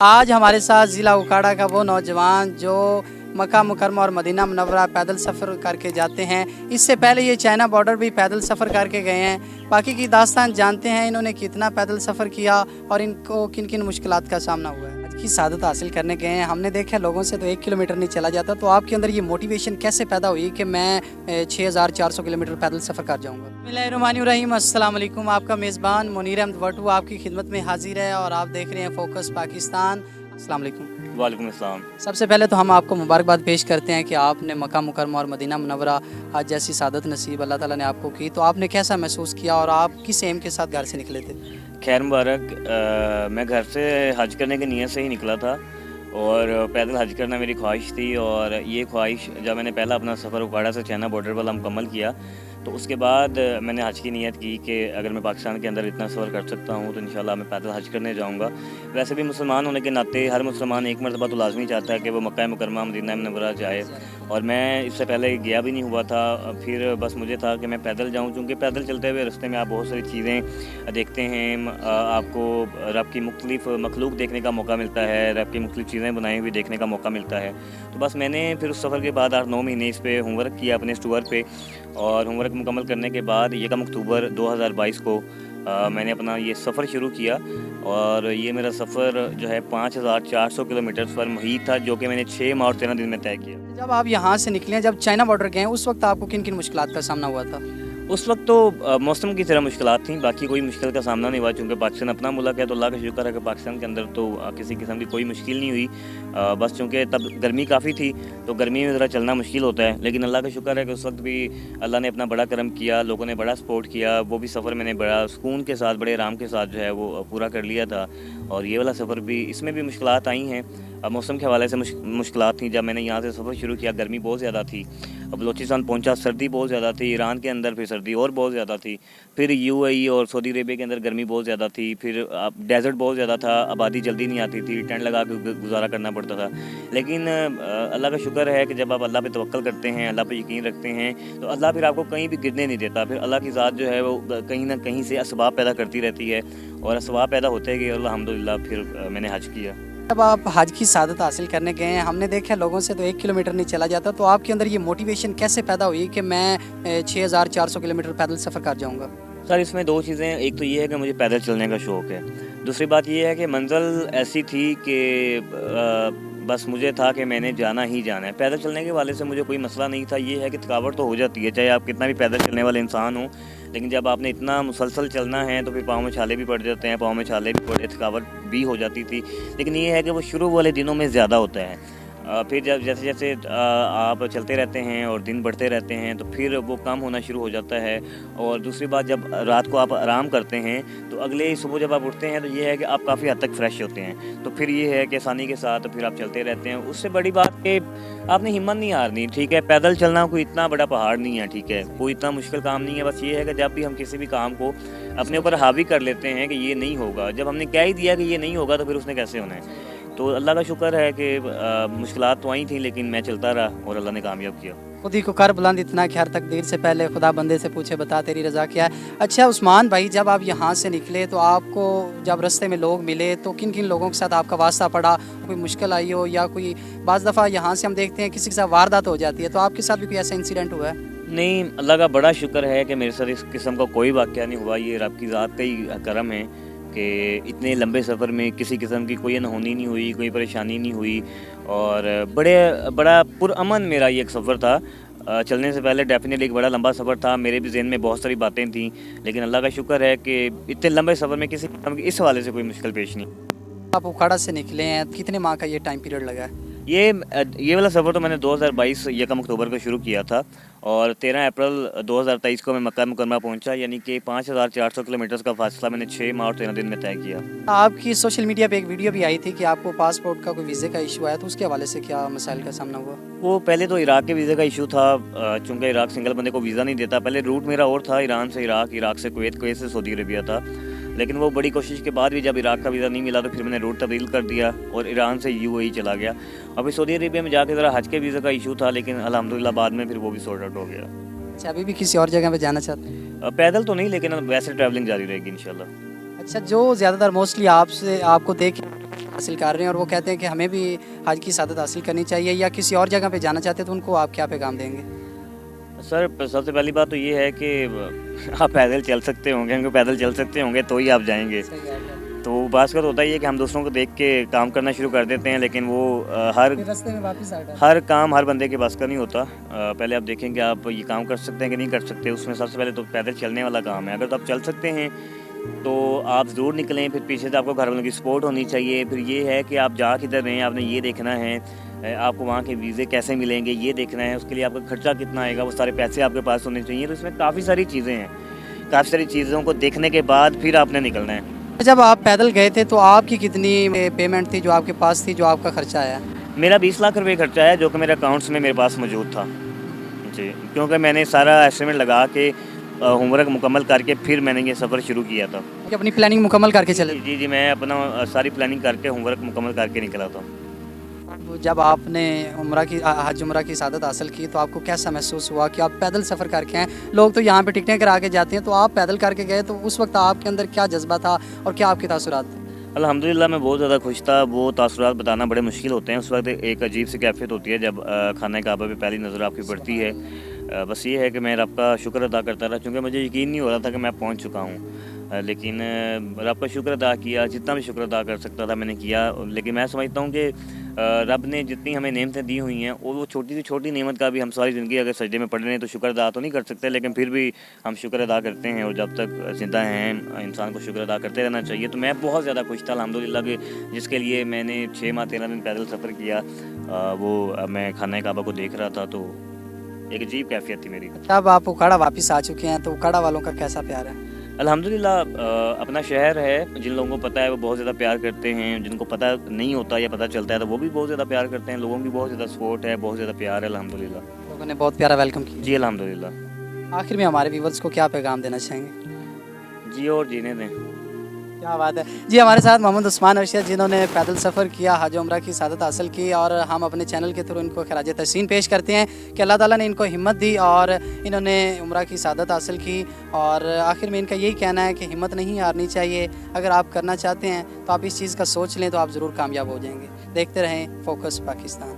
आज हमारे साथ ज़िला उकाड़ा का वो नौजवान जो मक्का मुकरमा और मदीना मुनव्वरा पैदल सफ़र करके जाते हैं। इससे पहले ये चाइना बॉर्डर भी पैदल सफ़र करके गए हैं। बाकी की दास्तान जानते हैं इन्होंने कितना पैदल सफ़र किया और इनको किन किन मुश्किलात का सामना हुआ है। आज की सादत हासिल करने गए हैं। हमने देखा लोगों से तो 1 किलोमीटर नहीं चला जाता, तो आपके अंदर ये मोटिवेशन कैसे पैदा हुई कि मैं 6400 किलोमीटर पैदल सफ़र कर जाऊँगा। बिस्मिल्लाहिर्रहमानिर्रहीम, अस्सलाम वालेकुम। आपका मेज़बान मुनीर अहमद वटू आपकी खिदमत में हाजिर है और आप देख रहे हैं फोकस पाकिस्तान। अस्सलाम वालेकुम। वालेकुम अस्सलाम। सबसे पहले तो हम आपको मुबारकबाद पेश करते हैं कि आपने मक्का मुकरमा और मदीना मुनव्वरा आज जैसी सादत नसीब अल्लाह ताला ने आपको की, तो आपने कैसा महसूस किया और आप किस एम के साथ घर से निकले थे? खैर मुबारक। मैं घर से हज करने की नीयत से ही निकला था और पैदल हज करना मेरी ख्वाहिश थी। और ये ख्वाहिश जब मैंने पहला अपना सफ़र उकाड़ा से चाइना बॉर्डर वाला मुकम्मल किया तो उसके बाद मैंने हज की नीयत की कि अगर मैं पाकिस्तान के अंदर इतना सफ़र कर सकता हूँ तो इंशाल्लाह मैं पैदल हज करने जाऊँगा। वैसे भी मुसलमान होने के नाते हर मुसलमान एक मरतबा तो लाजमी चाहता है कि वो मक्का मुकरमा मदीना मुनव्वरा जाए, और मैं इससे पहले गया भी नहीं हुआ था। फिर बस मुझे था कि मैं पैदल जाऊँ, क्योंकि पैदल चलते हुए रास्ते में आप बहुत सारी चीज़ें देखते हैं, आपको रब की मुख्तलिफ मखलूक देखने का मौका मिलता है, रब की मुख्तलिफ चीज़ें बनाई हुई देखने का मौका मिलता है। तो बस मैंने फिर उस सफ़र के बाद 8-9 महीने इस पर होमवर्क किया अपने इस टूर पे, और होमवर्क मुकम्मल करने के बाद 1 अक्टूबर 2022 को मैंने अपना ये सफ़र शुरू किया। और ये मेरा सफ़र जो है 5400 किलोमीटर पर मुहित था, जो कि मैंने 6 माह और 13 दिन में तय किया। जब आप यहाँ से निकले, जब चाइना बॉर्डर गए, उस वक्त आपको किन किन मुश्किलात का सामना हुआ था? उस वक्त तो मौसम की तरह मुश्किलात थी, बाकी कोई मुश्किल का सामना नहीं हुआ, क्योंकि पाकिस्तान अपना मुल्क है। तो अल्लाह का शुक्र है कि पाकिस्तान के अंदर तो किसी किस्म की कोई मुश्किल नहीं हुई। बस चूँकि तब गर्मी काफ़ी थी तो गर्मी में ज़रा चलना मुश्किल होता है, लेकिन अल्लाह का शुक्र है कि उस वक्त भी अल्लाह ने अपना बड़ा करम किया, लोगों ने बड़ा सपोर्ट किया। वो भी सफ़र मैंने बड़ा सुकून के साथ, बड़े आराम के साथ जो है वो पूरा कर लिया था। और ये वाला सफ़र भी, इसमें भी मुश्किलात आई हैं। मौसम के हवाले से मुश्किलात थी। जब मैंने यहाँ से सफ़र शुरू किया गर्मी बहुत ज़्यादा थी। बलोचिस्तान पहुंचा, सर्दी बहुत ज़्यादा थी। ईरान के अंदर फिर सर्दी और बहुत ज़्यादा थी। फिर यूएई और सऊदी अरेबिया के अंदर गर्मी बहुत ज़्यादा थी। फिर डेजर्ट बहुत ज़्यादा था, आबादी जल्दी नहीं आती थी, टेंट लगा के गुजारा करना पड़ता था। लेकिन अल्लाह का शुक्र है कि जब आप अल्लाह पे तवक्कल करते हैं, अल्लाह पे यकीन रखते हैं, तो अल्लाह फिर आपको कहीं भी गिरने नहीं देता। फिर अल्लाह की ज़ात जो है वो कहीं ना कहीं से असबाब पैदा करती रहती है, और असबाब पैदा होते गए, अल्हम्दुलिल्लाह फिर मैंने हज किया। जब आप हज की सादत हासिल करने गए हैं, हमने देखा लोगों से तो 1 किलोमीटर नहीं चला जाता, तो आपके अंदर ये मोटिवेशन कैसे पैदा हुई कि मैं 6400 किलोमीटर पैदल सफ़र कर जाऊँगा? सर, इसमें 2 चीज़ें, एक तो ये है कि मुझे पैदल चलने का शौक़ है। दूसरी बात ये है कि मंज़िल ऐसी थी कि बस मुझे था कि मैंने जाना ही जाना है। पैदल चलने के वाले से मुझे कोई मसला नहीं था। ये है कि थकावट तो हो जाती है, चाहे आप कितना भी पैदल चलने वाले इंसान हो, लेकिन जब आपने इतना मुसलसल चलना है तो फिर पाँव में छाले भी पड़ जाते हैं, पाँव में छाले भी पड़े, थकावट भी हो जाती थी। लेकिन ये है कि वो शुरू वाले दिनों में ज़्यादा होता है। फिर जब जैसे जैसे आप चलते रहते हैं और दिन बढ़ते रहते हैं तो फिर वो कम होना शुरू हो जाता है। और दूसरी बात, जब रात को आप आराम करते हैं तो अगले सुबह जब आप उठते हैं तो ये है कि आप काफ़ी हद तक फ्रेश होते हैं। तो फिर ये है कि आसानी के साथ फिर आप चलते रहते हैं। उससे बड़ी बात कि आपने हिम्मत नहीं हारनी, ठीक है। पैदल चलना कोई इतना बड़ा पहाड़ नहीं है, ठीक है, कोई इतना मुश्किल काम नहीं है। बस ये है कि जब भी हम किसी भी काम को अपने ऊपर हावी कर लेते हैं कि ये नहीं होगा, जब हमने कह ही दिया कि ये नहीं होगा तो फिर उसने कैसे होना है। तो अल्लाह का शुक्र है कि मुश्किलात तो आई थी, लेकिन मैं चलता रहा और अल्लाह ने कामयाब किया। खुद ही को कर बुलंद इतना कि हर तकदीर से पहले खुदा बंदे से पूछे बता तेरी रज़ा क्या है। अच्छा उस्मान भाई, जब आप यहाँ से निकले तो आपको जब रास्ते में लोग मिले तो किन किन लोगों के साथ आपका वास्ता पड़ा? कोई मुश्किल आई हो, या कोई बाज़ दफ़ा यहाँ से हम देखते हैं किसी के साथ वारदात हो जाती है, तो आपके साथ भी कोई ऐसा इंसिडेंट हुआ है? नहीं, अल्लाह का बड़ा शुक्र है कि मेरे साथ इस किस्म का कोई वाक़या नहीं हुआ। ये रब की ज़ात का ही करम है कि इतने लंबे सफ़र में किसी किस्म की कोई अनहोनी नहीं हुई, कोई परेशानी नहीं हुई। और बड़ा पुरअमन मेरा ये एक सफ़र था। चलने से पहले डेफिनेटली एक बड़ा लंबा सफ़र था, मेरे भी ज़हन में बहुत सारी बातें थीं, लेकिन अल्लाह का शुक्र है कि इतने लंबे सफ़र में किसी किस्म की इस हवाले से कोई मुश्किल पेश नहीं। आप उखाड़ा से निकले हैं, कितने माह का ये टाइम पीरियड लगा है? ये वाला सफ़र तो मैंने 2022 1 अक्टूबर को शुरू किया था, और 13 अप्रैल 2023 को मैं मक्का मुकरमा पहुंचा। यानी कि 5400 किलोमीटर का फासला मैंने 6 माह और 13 दिन में तय किया। आपकी सोशल मीडिया पे एक वीडियो भी आई थी कि आपको पासपोर्ट का कोई वीज़े का इशू आया, तो उसके हवाले से क्या मसाइल का सामना हुआ? वो पहले तो इराक के वीज़े का इशू था, चूँकि इराक सिंगल बंदे को वीज़ा नहीं देता। पहले रूट मेरा और था, ईरान से इराक, इराक से कुवैत, कुवैत से सऊदी अरेबिया था। लेकिन वो बड़ी कोशिश के बाद भी जब इराक का वीज़ा नहीं मिला तो फिर मैंने रूट तब्दील कर दिया और ईरान से यूएई चला गया। अभी सऊदी अरेबिया में जाके ज़रा हज के वीज़ा का इशू था, लेकिन अल्हम्दुलिल्लाह बाद में फिर वो भी सॉर्ट आउट हो गया। अच्छा, अभी भी किसी और जगह पे जाना चाहते हैं? पैदल तो नहीं, लेकिन वैसे ट्रैवलिंग जारी रहेगी इंशाल्लाह। अच्छा, जो ज़्यादातर मोस्टली आपसे आपको देख हासिल कर रहे हैं और वो कहते हैं कि हमें भी हज की सादत हासिल करनी चाहिए, या किसी और जगह पे जाना चाहते हैं तो उनको आप क्या पैगाम देंगे? सर सबसे पहली बात तो ये है कि आप पैदल चल सकते होंगे, क्योंकि पैदल चल सकते होंगे तो ही आप जाएंगे। तो बात का तो होता ही है कि हम दूसरों को देख के काम करना शुरू कर देते हैं, लेकिन वो हर रास्ते में वापस आ हर काम हर बंदे के पास का नहीं होता। पहले आप देखें कि आप ये काम कर सकते हैं कि नहीं कर सकते। उसमें सबसे पहले तो पैदल चलने वाला काम है। अगर तो आप चल सकते हैं तो आप ज़रूर निकलें। फिर पीछे से आपको घर वालों की सपोर्ट होनी चाहिए। फिर ये है कि आप जा किधर रहे हैं, आपने ये देखना है, आपको वहाँ के वीज़े कैसे मिलेंगे ये देखना है, उसके लिए आपका खर्चा कितना आएगा, वो सारे पैसे आपके पास होने चाहिए। तो इसमें काफ़ी सारी चीज़ें हैं, काफ़ी सारी चीज़ों को देखने के बाद फिर आपने निकलना है। जब आप पैदल गए थे तो आपकी कितनी पेमेंट थी जो आपके पास थी, जो आपका खर्चा आया? मेरा 20 लाख रुपये खर्चा है, जो कि मेरे अकाउंट्स में मेरे पास मौजूद था जी, क्योंकि मैंने सारा एस्टिमेट लगा के होमवर्क मुकम्मल करके फिर मैंने ये सफ़र शुरू किया था। कि अपनी प्लानिंग मुकम्मल करके चले? जी जी, मैं अपना सारी प्लानिंग करके होमवर्क मुकम्मल करके निकला था। जब आपने हज उम्रा की सादत हासिल की तो आपको कैसा महसूस हुआ कि आप पैदल सफ़र करके आए? लोग तो यहाँ पे टिकटें करा के जाते हैं, तो आप पैदल करके गए, तो उस वक्त आपके अंदर क्या जज्बा था और क्या आपके तासुरात थे? अल्हम्दुलिल्लाह मैं बहुत ज़्यादा खुश था। वो तासुरात बताना बड़े मुश्किल होते हैं। उस वक्त एक अजीब सी कैफियत होती है जब खाना काबा पे पहली नज़र आपकी पड़ती है। बस ये है कि मैं रब का शुक्र अदा करता रहा, क्योंकि मुझे यकीन नहीं हो रहा था कि मैं पहुंच चुका हूं। लेकिन रब का शुक्र अदा किया, जितना भी शुक्र अदा कर सकता था मैंने किया। लेकिन मैं समझता हूं कि रब ने जितनी हमें नेमतें दी हुई हैं, और वो छोटी सी छोटी नेमत का भी हम सारी ज़िंदगी अगर सजदे में पड़ रहे हैं तो शुक्र अदा तो नहीं कर सकते, लेकिन फिर भी हम शुक्र अदा करते हैं। और जब तक ज़िंदा हैं इंसान को शुक्र अदा करते रहना चाहिए। तो मैं बहुत ज़्यादा खुश था अल्हम्दुलिल्लाह कि जिसके लिए मैंने 6 माह 13 दिन पैदल सफ़र किया, वो मैं खाना काबा को देख रहा था। तो एक अजीब कैफियत थी मेरी। अब आप उखाड़ा वापस आ चुके हैं, तो उखाड़ा वालों का कैसा प्यार है? अल्हम्दुलिल्लाह अपना शहर है। जिन लोगों को पता है वो बहुत ज़्यादा प्यार करते हैं, जिनको पता नहीं होता या पता चलता है तो वो भी बहुत ज़्यादा प्यार करते हैं। लोगों की बहुत ज़्यादा सपोर्ट है, बहुत ज़्यादा प्यार है अल्हम्दुलिल्लाह। लोगों ने बहुत प्यारा वेलकम किया। जी अल्हम्दुलिल्लाह। आखिर में हमारे व्यूवर्स को क्या पैगाम देना चाहेंगे? जी और जीने दें। क्या बात है जी। हमारे साथ मोहम्मद उस्मान अरशद, जिन्होंने पैदल सफ़र किया, हज उम्रा की सादत हासिल की, और हम अपने चैनल के थ्रू इनको खराज तहसीन पेश करते हैं कि अल्लाह ताला ने इनको हिम्मत दी और इन्होंने उम्रा की सादत हासिल की। और आखिर में इनका यही कहना है कि हिम्मत नहीं हारनी चाहिए। अगर आप करना चाहते हैं तो आप इस चीज़ का सोच लें तो आप ज़रूर कामयाब हो जाएंगे। देखते रहें फोकस पाकिस्तान।